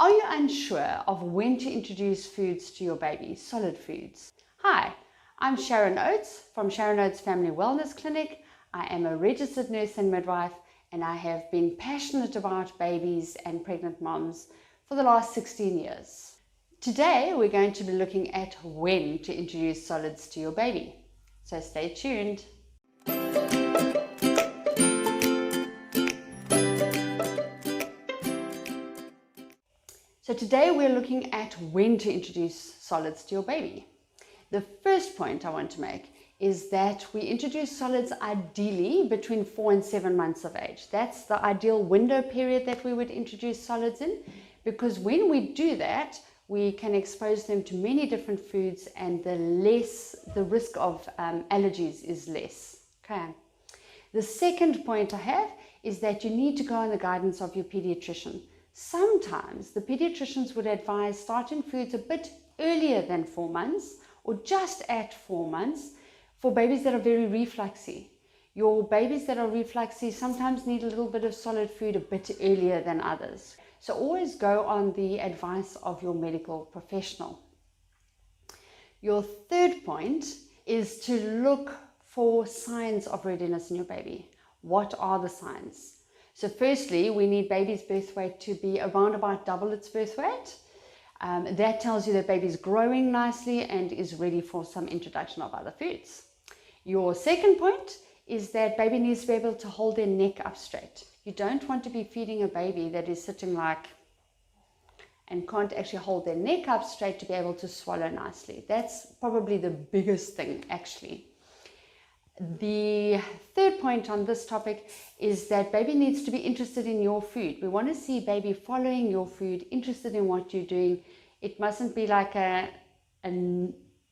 Are you unsure of when to introduce foods to your baby, solid foods? Hi, I'm Sharon Oates from Sharon Oates Family Wellness Clinic. I am a registered nurse and midwife, and I have been passionate about babies and pregnant moms for the last 16 years. Today, we're going to be looking at when to introduce solids to your baby. So stay tuned. So today we're looking at when to introduce solids to your baby. The first point I want to make is that we introduce solids ideally between 4 and 7 months of age. That's the ideal window period that we would introduce solids in, because when we do that, we can expose them to many different foods and the risk of allergies is less. Okay. The second point I have is that you need to go on the guidance of your pediatrician. Sometimes the pediatricians would advise starting foods a bit earlier than 4 months or just at 4 months for babies that are very refluxy. Your babies that are refluxy sometimes need a little bit of solid food a bit earlier than others. So always go on the advice of your medical professional. Your third point is to look for signs of readiness in your baby. What are the signs? So firstly, we need baby's birth weight to be around about double its birth weight. That tells you that baby's growing nicely and is ready for some introduction of other foods. Your second point is that baby needs to be able to hold their neck up straight. You don't want to be feeding a baby that is sitting and can't actually hold their neck up straight to be able to swallow nicely. That's probably the biggest thing actually. The third point on this topic is that baby needs to be interested in your food. We want to see baby following your food, interested in what you're doing. It mustn't be like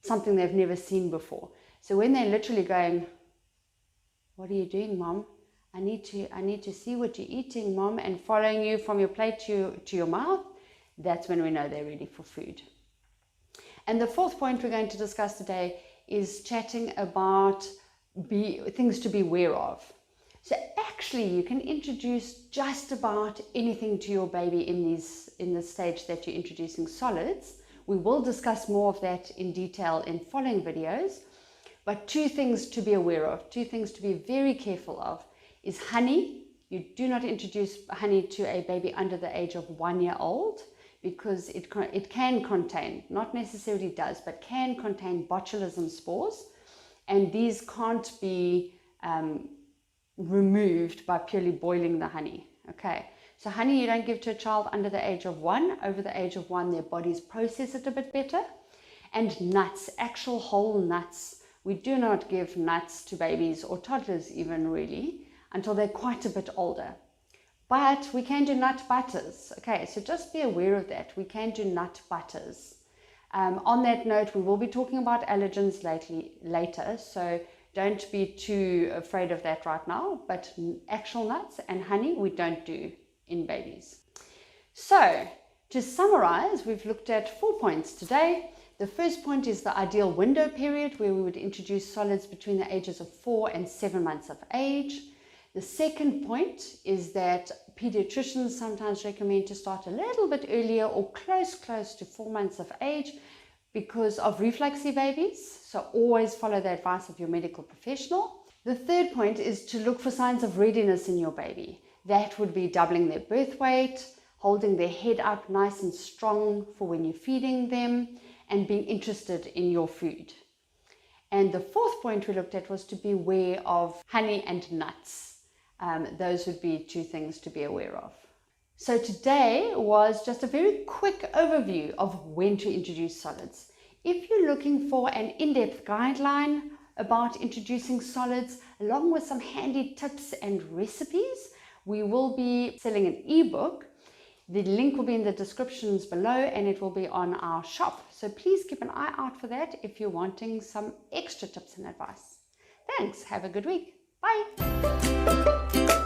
something they've never seen before. So when they're literally going, "What are you doing, Mom? I need to see what you're eating, Mom," and following you from your plate to your mouth, that's when we know they're ready for food. And the fourth point we're going to discuss today is chatting about things to be aware of. So actually you can introduce just about anything to your baby in the stage that you're introducing solids. We will discuss more of that in detail in following videos, but two things to be aware of, two things to be very careful of is honey. You do not introduce honey to a baby under the age of 1 year old because it can contain, not necessarily does, but can contain botulism spores. And these can't be removed by purely boiling the honey. Okay, so honey you don't give to a child under the age of 1. Over the age of 1, their bodies process it a bit better. And nuts, actual whole nuts. We do not give nuts to babies or toddlers even really until they're quite a bit older. But we can do nut butters. Okay, so just be aware of that. We can do nut butters. On that note, we will be talking about allergens later, so don't be too afraid of that right now, but actual nuts and honey we don't do in babies. So, to summarize, we've looked at 4 points today. The first point is the ideal window period where we would introduce solids between the ages of 4 and 7 months of age. The second point is that pediatricians sometimes recommend to start a little bit earlier or close to 4 months of age because of refluxy babies. So always follow the advice of your medical professional. The third point is to look for signs of readiness in your baby. That would be doubling their birth weight, holding their head up nice and strong for when you're feeding them, and being interested in your food. And the fourth point we looked at was to be aware of honey and nuts. Those would be 2 things to be aware of. So today was just a very quick overview of when to introduce solids. If you're looking for an in-depth guideline about introducing solids, along with some handy tips and recipes, we will be selling an ebook. The link will be in the descriptions below and it will be on our shop. So please keep an eye out for that if you're wanting some extra tips and advice. Thanks. Have a good week. Bye.